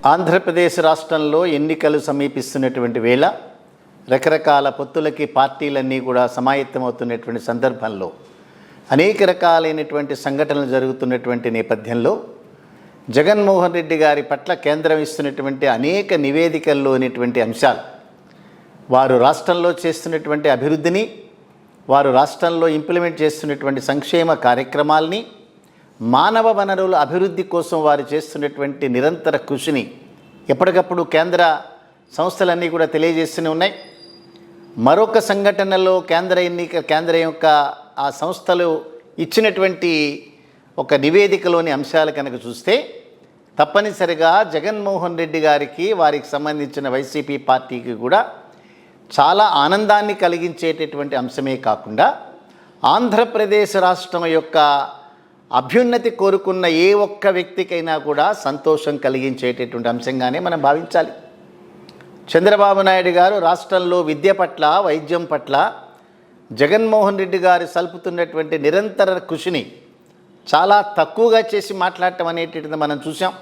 ఆంధ్రప్రదేశ్ రాష్ట్రంలో ఎన్నికలు సమీపిస్తున్నటువంటి వేళ రకరకాల పొత్తులకి పార్టీలన్నీ కూడా సమాయత్తమవుతున్నటువంటి సందర్భంలో అనేక రకాలైనటువంటి సంఘటనలు జరుగుతున్నటువంటి నేపథ్యంలో జగన్మోహన్ రెడ్డి గారి పట్ల కేంద్రం ఇస్తున్నటువంటి అనేక నివేదికల్లోనిటువంటి అంశాలు, వారు రాష్ట్రంలో చేస్తున్నటువంటి అభివృద్ధిని, వారు రాష్ట్రంలో ఇంప్లిమెంట్ చేస్తున్నటువంటి సంక్షేమ కార్యక్రమాల్ని, మానవ వనరుల అభివృద్ధి కోసం వారు చేస్తున్నటువంటి నిరంతర కృషిని ఎప్పటికప్పుడు కేంద్ర సంస్థలన్నీ కూడా తెలియజేస్తూనే ఉన్నాయి. మరొక సంఘటనలో కేంద్ర యొక్క ఆ సంస్థలు ఇచ్చినటువంటి ఒక నివేదికలోని అంశాలు కనుక చూస్తే తప్పనిసరిగా జగన్మోహన్ రెడ్డి గారికి, వారికి సంబంధించిన వైసీపీ పార్టీకి కూడా చాలా ఆనందాన్ని కలిగించేటటువంటి అంశమే కాకుండా ఆంధ్రప్రదేశ్ రాష్ట్రం యొక్క అభ్యున్నతి కోరుకున్న ఏ ఒక్క వ్యక్తికైనా కూడా సంతోషం కలిగించేటటువంటి అంశంగానే మనం భావించాలి. చంద్రబాబు నాయుడు గారు రాష్ట్రంలో విద్య పట్ల, వైద్యం పట్ల జగన్మోహన్ రెడ్డి గారు సల్పుతున్నటువంటి నిరంతర కృషిని చాలా తక్కువగా చేసి మాట్లాడటం అనేటువంటిది మనం చూసాం.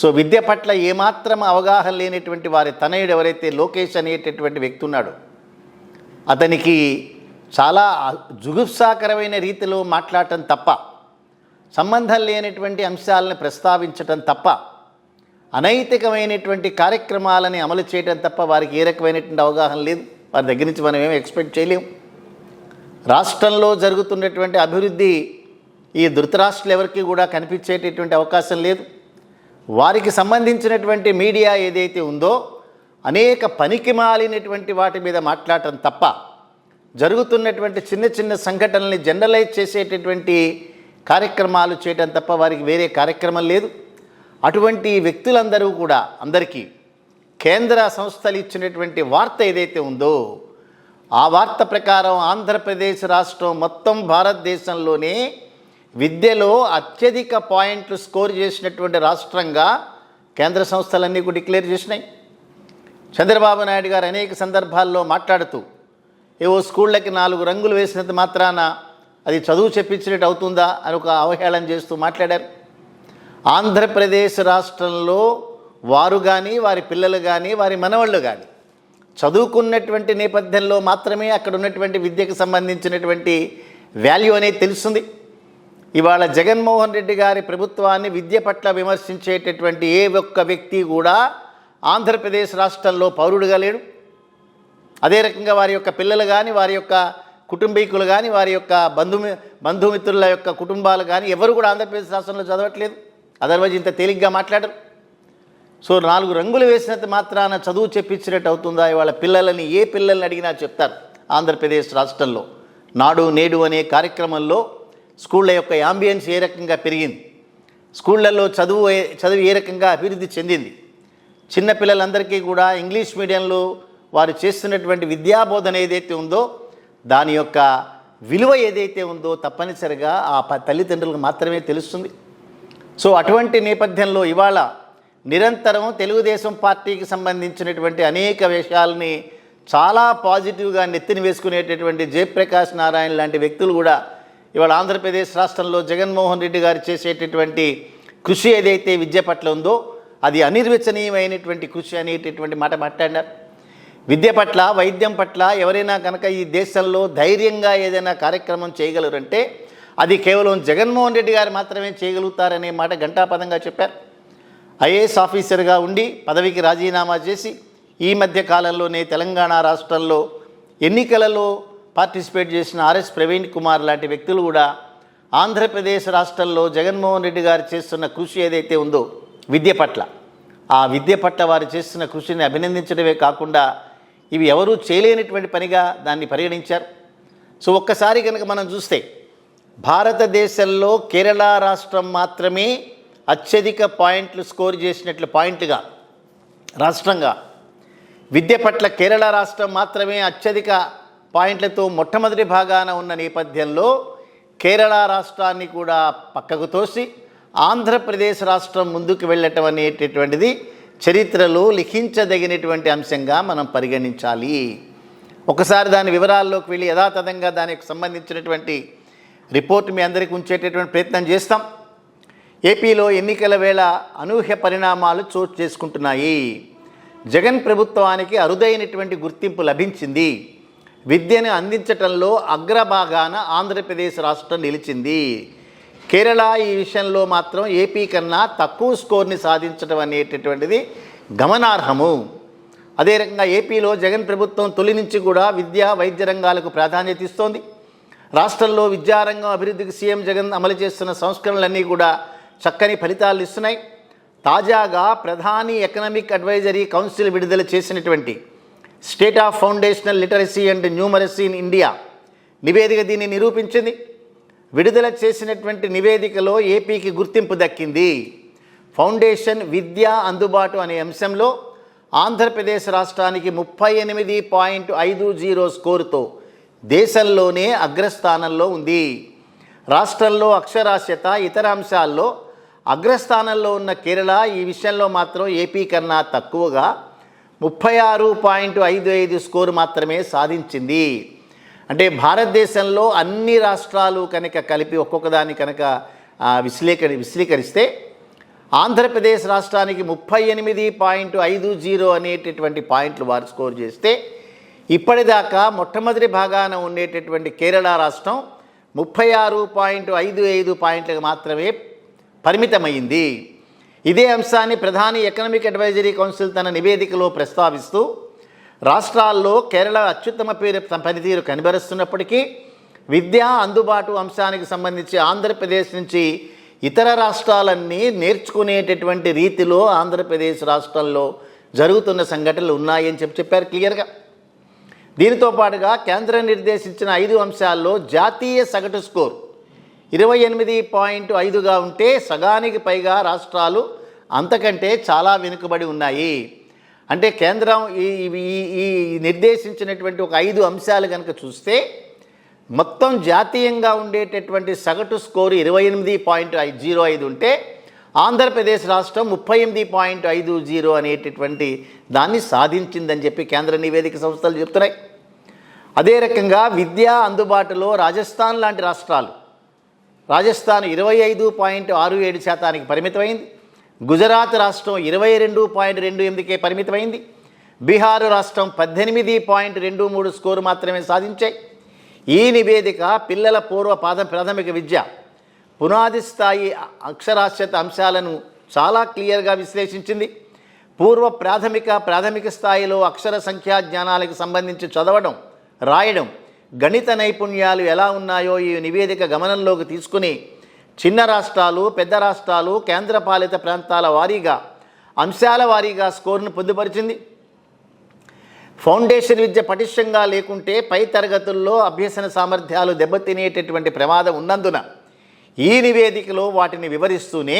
సో విద్య పట్ల ఏమాత్రం అవగాహన లేనటువంటి వారి తనయుడు ఎవరైతే లోకేష్ అనేటటువంటి వ్యక్తి ఉన్నాడో అతనికి చాలా జుగుప్సాకరమైన రీతిలో మాట్లాడటం తప్ప, సంబంధం లేనటువంటి అంశాలను ప్రస్తావించటం తప్ప, అనైతికమైనటువంటి కార్యక్రమాలని అమలు చేయడం తప్ప వారికి ఏ రకమైనటువంటి అవగాహన లేదు. వారి దగ్గర నుంచి మనం ఏమి ఎక్స్పెక్ట్ చేయలేము. రాష్ట్రంలో జరుగుతున్నటువంటి అభివృద్ధి ఈ ధృతరాష్ట్రులు ఎవరికి కూడా కనిపించేటటువంటి అవకాశం లేదు. వారికి సంబంధించినటువంటి మీడియా ఏదైతే ఉందో అనేక పనికి మాలినటువంటి వాటి మీద మాట్లాడటం తప్ప, జరుగుతున్నటువంటి చిన్న చిన్న సంఘటనల్ని జనరలైజ్ చేసేటటువంటి కార్యక్రమాలు చేయటం తప్ప వారికి వేరే కార్యక్రమం లేదు. అటువంటి వ్యక్తులందరూ కూడా అందరికీ కేంద్ర సంస్థలు ఇచ్చినటువంటి వార్త ఏదైతే ఉందో ఆ వార్త ప్రకారం ఆంధ్రప్రదేశ్ రాష్ట్రం మొత్తం భారతదేశంలోనే విద్యలో అత్యధిక పాయింట్లు స్కోర్ చేసినటువంటి రాష్ట్రంగా కేంద్ర సంస్థలన్నీ కూడా డిక్లేర్ చేసినాయి. చంద్రబాబు నాయుడు గారు అనేక సందర్భాల్లో మాట్లాడుతూ ఏవో స్కూళ్ళకి 4 రంగులు వేసినంత మాత్రాన అది చదువు చెప్పించినట్టు అవుతుందా అని ఒక అవహేళన చేస్తూ మాట్లాడారు. ఆంధ్రప్రదేశ్ రాష్ట్రంలో వారు కానీ, వారి పిల్లలు కానీ, వారి మనవాళ్ళు కానీ చదువుకున్నటువంటి నేపథ్యంలో మాత్రమే అక్కడ ఉన్నటువంటి విద్యకు సంబంధించినటువంటి వాల్యూ అనేది తెలుస్తుంది. ఇవాళ జగన్మోహన్ రెడ్డి గారి ప్రభుత్వాన్ని విద్య పట్ల విమర్శించేటటువంటి ఏ ఒక్క వ్యక్తి కూడా ఆంధ్రప్రదేశ్ రాష్ట్రంలో పౌరుడుగా లేడు. అదే రకంగా వారి యొక్క పిల్లలు కానీ, వారి యొక్క కుటుంబీకులు కానీ, వారి యొక్క బంధుమిత్రుల యొక్క కుటుంబాలు కానీ ఎవరు కూడా ఆంధ్రప్రదేశ్ రాష్ట్రంలో చదవట్లేదు. అదర్వైజ్ ఇంత తేలిగ్గా మాట్లాడరు. సో 4 రంగులు వేసినంత మాత్రాన చదువు చెప్పించినట్టు అవుతుందా? ఇవాళ పిల్లలని ఏ పిల్లల్ని అడిగినా చెప్తారు. ఆంధ్రప్రదేశ్ రాష్ట్రంలో నాడు నేడు అనే కార్యక్రమంలో స్కూళ్ళ యొక్క యాంబియన్స్ ఏ రకంగా పెరిగింది, స్కూళ్ళల్లో చదువు ఏ రకంగా అభివృద్ధి చెందింది, చిన్నపిల్లలందరికీ కూడా ఇంగ్లీష్ మీడియంలో వారు చేస్తున్నటువంటి విద్యాబోధన ఏదైతే ఉందో దాని యొక్క విలువ ఏదైతే ఉందో తప్పనిసరిగా ఆ తల్లిదండ్రులకు మాత్రమే తెలుస్తుంది. సో అటువంటి నేపథ్యంలో ఇవాళ నిరంతరం తెలుగుదేశం పార్టీకి సంబంధించినటువంటి అనేక విషయాలని చాలా పాజిటివ్గా నెత్తిని వేసుకునేటటువంటి జయప్రకాష్ నారాయణ లాంటి వ్యక్తులు కూడా ఇవాళ ఆంధ్రప్రదేశ్ రాష్ట్రంలో జగన్మోహన్ రెడ్డి గారు చేసేటటువంటి కృషి ఏదైతే విద్య పట్ల ఉందో అది అనిర్వచనీయమైనటువంటి కృషి అనేటటువంటి మాట మాట్లాడారు. విద్య పట్ల, వైద్యం పట్ల ఎవరైనా కనుక ఈ దేశంలో ధైర్యంగా ఏదైనా కార్యక్రమం చేయగలరంటే అది కేవలం జగన్మోహన్ రెడ్డి గారు మాత్రమే చేయగలుగుతారనే మాట ఘంటాపథంగా చెప్పారు. ఐఏఎస్ ఆఫీసర్గా ఉండి పదవికి రాజీనామా చేసి ఈ మధ్య కాలంలోనే తెలంగాణ రాష్ట్రంలో ఎన్నికలలో పార్టిసిపేట్ చేసిన ఆర్ఎస్ ప్రవీణ్ కుమార్ లాంటి వ్యక్తులు కూడా ఆంధ్రప్రదేశ్ రాష్ట్రంలో జగన్మోహన్ రెడ్డి గారు చేస్తున్న కృషి ఏదైతే ఉందో విద్య పట్ల, ఆ విద్య పట్ల వారు చేస్తున్న కృషిని అభినందించడమే కాకుండా ఇవి ఎవరూ చేయలేనటువంటి పనిగా దాన్ని పరిగణించారు. సో ఒక్కసారి కనుక మనం చూస్తే భారతదేశంలో కేరళ రాష్ట్రం మాత్రమే అత్యధిక పాయింట్లు స్కోర్ చేసినట్లు పాయింట్గా రాష్ట్రంగా విద్య పట్ల కేరళ రాష్ట్రం మాత్రమే అత్యధిక పాయింట్లతో మొట్టమొదటి భాగాన ఉన్న నేపథ్యంలో కేరళ రాష్ట్రాన్ని కూడా పక్కకు తోసి ఆంధ్రప్రదేశ్ రాష్ట్రం ముందుకు వెళ్ళటం అనేటటువంటిది చరిత్రలో లిఖించదగినటువంటి అంశంగా మనం పరిగణించాలి. ఒకసారి దాని వివరాల్లోకి వెళ్ళి యథాతథంగా దానికి సంబంధించినటువంటి రిపోర్ట్ మీ అందరికీ ఉంచేటటువంటి ప్రయత్నం చేస్తాం. ఏపీలో ఎన్నికల వేళ అనూహ్య పరిణామాలు చోటు చేసుకుంటున్నాయి. జగన్ ప్రభుత్వానికి అరుదైనటువంటి గుర్తింపు లభించింది. విద్యను అందించటంలో అగ్రభాగాన ఆంధ్రప్రదేశ్ రాష్ట్రం నిలిచింది. కేరళ ఈ విషయంలో మాత్రం ఏపీ కన్నా తక్కువ స్కోర్ని సాధించడం అనేటటువంటిది గమనార్హము. అదే రకంగా ఏపీలో జగన్ ప్రభుత్వం తొలి నుంచి కూడా విద్య వైద్య రంగాలకు ప్రాధాన్యత ఇస్తోంది. రాష్ట్రంలో విద్యారంగం అభివృద్ధికి సీఎం జగన్ అమలు చేస్తున్న సంస్కరణలన్నీ కూడా చక్కని ఫలితాలు ఇస్తున్నాయి. తాజాగా ప్రధాని ఎకనామిక్ అడ్వైజరీ కౌన్సిల్ విడుదల చేసినటువంటి state of foundational literacy and numeracy in India నివేదిక దీన్ని నిరూపించింది. విడుదల చేసినటువంటి నివేదికలో ఏపీకి గుర్తింపు దక్కింది. ఫౌండేషన్ విద్య అందుబాటు అనే అంశంలో ఆంధ్రప్రదేశ్ రాష్ట్రానికి 38.50 స్కోరుతో దేశంలోనే అగ్రస్థానంలో ఉంది. రాష్ట్రంలో అక్షరాస్యత ఇతర అంశాల్లో అగ్రస్థానంలో ఉన్న కేరళ ఈ విషయంలో మాత్రం ఏపీ కన్నా తక్కువగా 36.55 స్కోరు మాత్రమే సాధించింది. అంటే భారతదేశంలో అన్ని రాష్ట్రాలు కనుక కలిపి ఒక్కొక్కదాన్ని కనుక విశ్లేషిస్తే ఆంధ్రప్రదేశ్ రాష్ట్రానికి 38.50 అనేటటువంటి పాయింట్లు వారు స్కోర్ చేస్తే ఇప్పటిదాకా మొట్టమొదటి భాగాన ఉండేటటువంటి కేరళ రాష్ట్రం 36.55 పాయింట్లకు మాత్రమే పరిమితమైంది. ఇదే అంశాన్ని ప్రధాని ఎకనామిక్ అడ్వైజరీ కౌన్సిల్ తన నివేదికలో ప్రస్తావిస్తూ రాష్ట్రాల్లో కేరళ అత్యుత్తమ పనితీరు కనబరుస్తున్నప్పటికీ విద్యా అందుబాటు అంశానికి సంబంధించి ఆంధ్రప్రదేశ్ నుంచి ఇతర రాష్ట్రాలన్నీ నేర్చుకునేటటువంటి రీతిలో ఆంధ్రప్రదేశ్ రాష్ట్రంలో జరుగుతున్న సంఘటనలు ఉన్నాయని చెప్పారు క్లియర్గా. దీనితో పాటుగా కేంద్రం నిర్దేశించిన 5 అంశాల్లో జాతీయ సగటు స్కోర్ 28.5గా ఉంటే సగానికి పైగా రాష్ట్రాలు అంతకంటే చాలా వెనుకబడి ఉన్నాయి. అంటే కేంద్రం ఈ నిర్దేశించినటువంటి ఒక 5 అంశాలు కనుక చూస్తే మొత్తం జాతీయంగా ఉండేటటువంటి సగటు స్కోరు 28.05 ఉంటే ఆంధ్రప్రదేశ్ రాష్ట్రం 38.50 అనేటటువంటి దాన్ని సాధించిందని చెప్పి కేంద్ర నివేదిక సంస్థలు చెప్తున్నాయి. అదే రకంగా విద్యా అందుబాటులో రాజస్థాన్ లాంటి రాష్ట్రాలు, రాజస్థాన్ 25.67% పరిమితమైంది. గుజరాత్ రాష్ట్రం 22.28కే పరిమితమైంది. బీహార్ రాష్ట్రం 18.23 స్కోరు మాత్రమే సాధించాయి. ఈ నివేదిక పిల్లల ప్రాథమిక విద్య పునాది స్థాయి అక్షరాస్యత అంశాలను చాలా క్లియర్గా విశ్లేషించింది. ప్రాథమిక స్థాయిలో అక్షర సంఖ్యా జ్ఞానాలకు సంబంధించి చదవడం, రాయడం, గణిత నైపుణ్యాలు ఎలా ఉన్నాయో ఈ నివేదిక గమనంలోకి తీసుకుని చిన్న రాష్ట్రాలు, పెద్ద రాష్ట్రాలు, కేంద్రపాలిత ప్రాంతాల వారీగా అంశాల వారీగా స్కోరును పొందుపరిచింది. ఫౌండేషన్ విద్య పటిష్టంగా లేకుంటే పై తరగతుల్లో అభ్యసన సామర్థ్యాలు దెబ్బతినేటటువంటి ప్రమాదం ఉన్నందున ఈ నివేదికలో వాటిని వివరిస్తూనే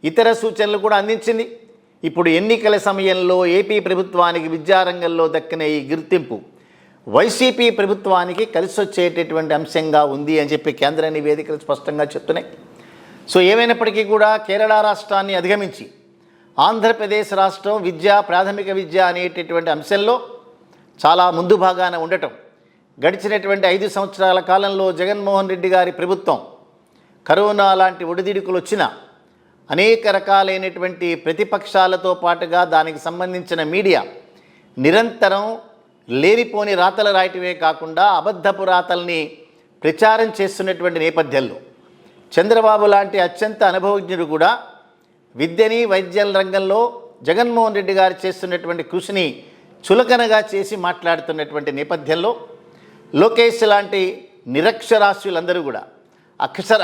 ఇతర సూచనలు కూడా అందించింది. ఇప్పుడు ఎన్నికల సమయంలో ఏపీ ప్రభుత్వానికి విద్యారంగంలో దక్కిన ఈ గుర్తింపు వైసీపీ ప్రభుత్వానికి కలిసి వచ్చేటటువంటి అంశంగా ఉంది అని చెప్పి కేంద్ర నివేదికలు స్పష్టంగా చెప్తున్నాయి. సో ఏమైనప్పటికీ కూడా కేరళ రాష్ట్రాన్ని అధిగమించి ఆంధ్రప్రదేశ్ రాష్ట్రం ప్రాథమిక విద్య అనేటటువంటి అంశంలో చాలా ముందు భాగాన ఉండటం, గడిచినటువంటి 5 సంవత్సరాల కాలంలో జగన్మోహన్ రెడ్డి గారి ప్రభుత్వం కరోనా లాంటి ఒడిదిడుకులు వచ్చిన అనేక రకాలైనటువంటి ప్రతిపక్షాలతో పాటుగా దానికి సంబంధించిన మీడియా నిరంతరం లేనిపోని రాతలు రాయటమే కాకుండా అబద్ధపు రాతల్ని ప్రచారం చేస్తున్నటువంటి నేపథ్యంలో చంద్రబాబు లాంటి అత్యంత అనుభవజ్ఞుడు కూడా విద్యని వైద్య రంగంలో జగన్మోహన్ రెడ్డి గారు చేస్తున్నటువంటి కృషిని చులకనగా చేసి మాట్లాడుతున్నటువంటి నేపథ్యంలో లోకేష్ లాంటి నిరక్షరాస్యులందరూ కూడా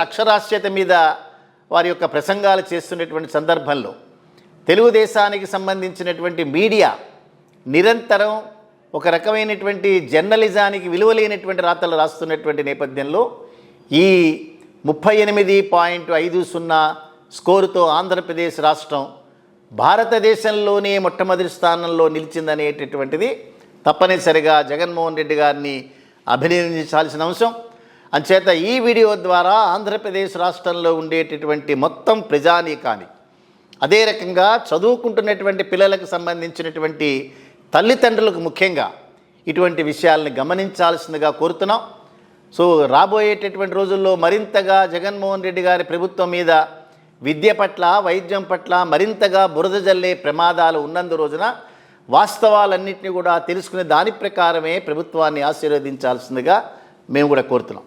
అక్షరాస్యత మీద వారి యొక్క ప్రసంగాలు చేస్తున్నటువంటి సందర్భంలో తెలుగుదేశానికి సంబంధించినటువంటి మీడియా నిరంతరం ఒక రకమైనటువంటి జర్నలిజానికి విలువలేనటువంటి రాతలు రాస్తున్నటువంటి నేపథ్యంలో ఈ 38.50 స్కోరుతో ఆంధ్రప్రదేశ్ రాష్ట్రం భారతదేశంలోనే మొట్టమొదటి స్థానంలో నిలిచిందనేటటువంటిది తప్పనిసరిగా జగన్మోహన్ రెడ్డి గారిని అభినందించాల్సిన అంశం. అంచేత ఈ వీడియో ద్వారా ఆంధ్రప్రదేశ్ రాష్ట్రంలో ఉండేటటువంటి మొత్తం ప్రజానీకాన్ని, అదే రకంగా చదువుకుంటున్నటువంటి పిల్లలకు సంబంధించినటువంటి తల్లిదండ్రులకు ముఖ్యంగా ఇటువంటి విషయాలను గమనించాల్సిందిగా కోరుతున్నాం. సో రాబోయేటటువంటి రోజుల్లో మరింతగా జగన్మోహన్ రెడ్డి గారి ప్రభుత్వం మీద విద్య పట్ల వైద్యం పట్ల మరింతగా బురద జల్లే ప్రమాదాలు ఉన్నందు రోజున వాస్తవాలన్నింటినీ కూడా తెలుసుకునే దాని ప్రకారమే ప్రభుత్వాన్ని ఆశీర్వదించాల్సిందిగా మేము కూడా కోరుతున్నాం.